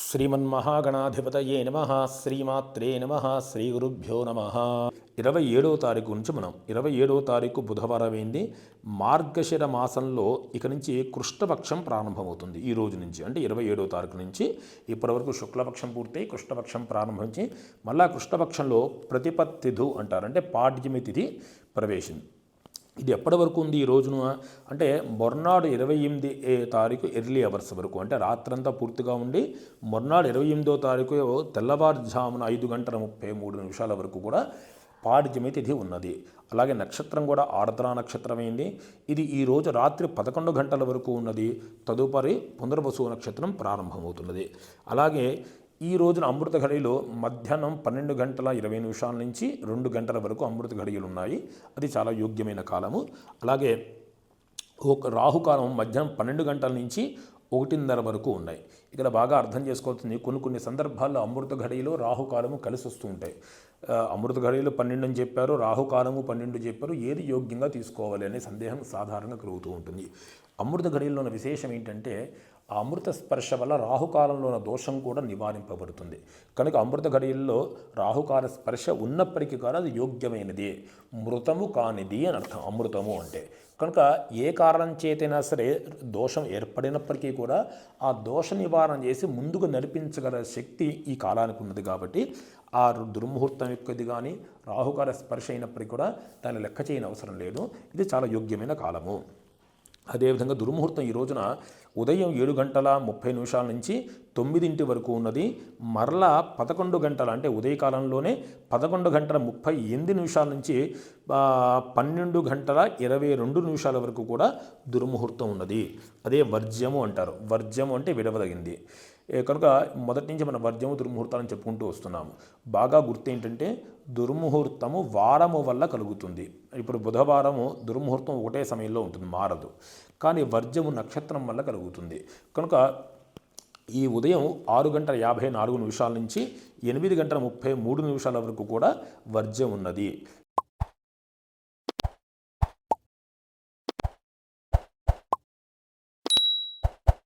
శ్రీమన్మహాగణాధిపతయే నమః శ్రీమాత్రే నమః శ్రీ గురుభ్యో నమః 27వ తారీఖు నుంచి మనం 27వ తారీఖు బుధవారం అయింది. మార్గశిర మాసంలో ఇక నుంచి కృష్ణపక్షం ప్రారంభమవుతుంది. ఈ రోజు నుంచి అంటే 27వ తారీఖు నుంచి ఇప్పటివరకు శుక్లపక్షం పూర్తయి కృష్ణపక్షం ప్రారంభించి మళ్ళా కృష్ణపక్షంలో ప్రతిపత్తిథు అంటారు, అంటే పాడ్యమి తిథి ప్రవేశం. ఇది ఎప్పటి వరకు ఉంది ఈ రోజున అంటే మొర్నాడు 28 తారీఖు ఎర్లీ అవర్స్ వరకు, అంటే రాత్రంతా పూర్తిగా ఉండి మొర్నాడు 28వ తారీఖు తెల్లవారుజామున 5:33 వరకు కూడా పాడ్యమి తిథి ఉన్నది. అలాగే నక్షత్రం కూడా ఆర్ద్ర నక్షత్రమైంది. ఇది ఈరోజు రాత్రి 11 గంటల వరకు ఉన్నది. తదుపరి పునర్వసు నక్షత్రం ప్రారంభమవుతున్నది. అలాగే ఈ రోజున అమృత ఘడియలు మధ్యాహ్నం 12:20 నుంచి 2 గంటల వరకు అమృత ఘడియలు ఉన్నాయి. అది చాలా యోగ్యమైన కాలము. అలాగే ఒక రాహుకాలం మధ్యాహ్నం 12 గంటల నుంచి 1:30 వరకు ఉన్నాయి. ఇక్కడ బాగా అర్థం చేసుకోవాల్సింది, కొన్ని సందర్భాల్లో అమృత ఘడియలు రాహుకాలము కలిసి వస్తూ ఉంటాయి. అమృత ఘడియలు 12 అని చెప్పారు, రాహుకాలము 12 చెప్పారు. ఏది యోగ్యంగా తీసుకోవాలి అనే సందేహం సాధారణంగా కలుగుతూ ఉంటుంది. అమృత ఘడియల్లోని విశేషం ఏంటంటే ఆ అమృత స్పర్శ వల్ల రాహుకాలంలోని దోషం కూడా నివారింపబడుతుంది. కనుక అమృత ఘడియల్లో రాహుకాల స్పర్శ ఉన్నప్పటికీ కూడా అది యోగ్యమైనది, మృతము కానిది అని అర్థం అమృతము అంటే. కనుక ఏ కారణం చేతైనా సరే దోషం ఏర్పడినప్పటికీ కూడా ఆ దోష నివారణ చేసి ముందుకు నడిపించగల శక్తి ఈ కాలానికి ఉన్నది. కాబట్టి ఆ దుర్ముహూర్తం యొక్కది కానీ రాహుకాల స్పర్శ అయినప్పటికీ కూడా దాన్ని లెక్క చేయని అవసరం లేదు. ఇది చాలా యోగ్యమైన కాలము. అదేవిధంగా దుర్ముహూర్తం ఈ రోజున ఉదయం 7:30 నుంచి 9 వరకు ఉన్నది. మరలా 11 గంటల అంటే ఉదయకాలంలోనే 11:38 నుంచి 12:22 వరకు కూడా దుర్ముహూర్తం ఉన్నది. అదే వర్జ్యము అంటారు. వర్జ్యము అంటే విడవదగింది. కనుక మొదటి నుంచి మనం వర్జ్యము దుర్ముహూర్తాలను చెప్పుకుంటూ వస్తున్నాము. బాగా గుర్తు ఏంటంటే దుర్ముహూర్తము వారము వల్ల కలుగుతుంది. ఇప్పుడు బుధవారము దుర్ముహూర్తం ఒకటే సమయంలో ఉంటుంది, మారదు. కానీ వర్జ్యము నక్షత్రం వల్ల కలుగుతుంది. కనుక ఈ ఉదయం 6:54 నుంచి 8:33 వరకు కూడా వర్జ్యం ఉన్నది.